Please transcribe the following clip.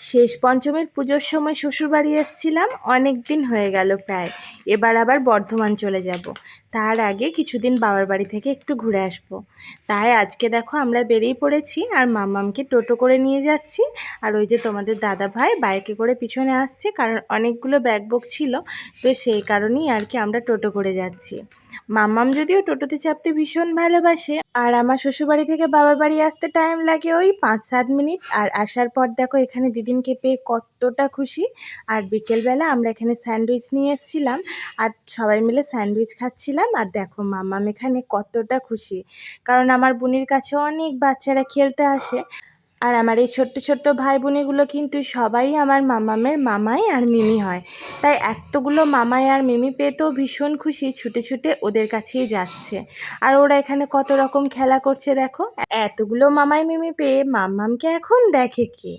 শেষ পঞ্চমীর পুজোর সময় শ্বশুরবাড়ি এসেছিলাম, অনেক দিন হয়ে গেল প্রায়। এবার আবার বর্ধমান চলে যাব। তার আগে কিছুদিন বাবার বাড়ি থেকে একটু ঘুরে আসব। তাই আজকে দেখো আমরা বেরিয়ে পড়েছি, আর মাম্মামকে টোটো করে নিয়ে যাচ্ছি। আর ওই যে তোমাদের দাদা ভাই বাইকে করে পিছনে আসছে, কারণ অনেকগুলো ব্যাগ বুক ছিল, তো সেই কারণেই আর কি আমরা টোটো করে যাচ্ছি। মাম্মাম যদিও টোটোতে চাপতে ভীষণ ভালোবাসে, আর আমার শ্বশুরবাড়ি থেকে বাবার বাড়ি আসতে টাইম লাগে ওই 5-7 মিনিট। আর আসার পর দেখো এখানে দিদিনকে পেয়ে কতটা খুশি। আর বিকেলবেলা আমরা এখানে স্যান্ডউইচ নিয়ে এসেছিলাম, আর সবাই মিলে স্যান্ডউইচ খাচ্ছিলাম। আর দেখো মাম্মাম এখানে কতটা খুশি, কারণ আমার বোনের কাছে অনেক বাচ্চারা খেলতে আসে। আর আমার এই ছোট্ট ছোট্ট ভাই বোনেগুলো কিন্তু সবাই আমার মামামের মামাই আর মিমি হয়। তাই এতগুলো মামাই আর মিমি পেয়ে তো ভীষণ খুশি, ছুটে ছুটে ওদের কাছেই যাচ্ছে। আর ওরা এখানে কত রকম খেলা করছে দেখো। এতগুলো মামাই মিমি পেয়ে মাম্মামকে এখন দেখে কে।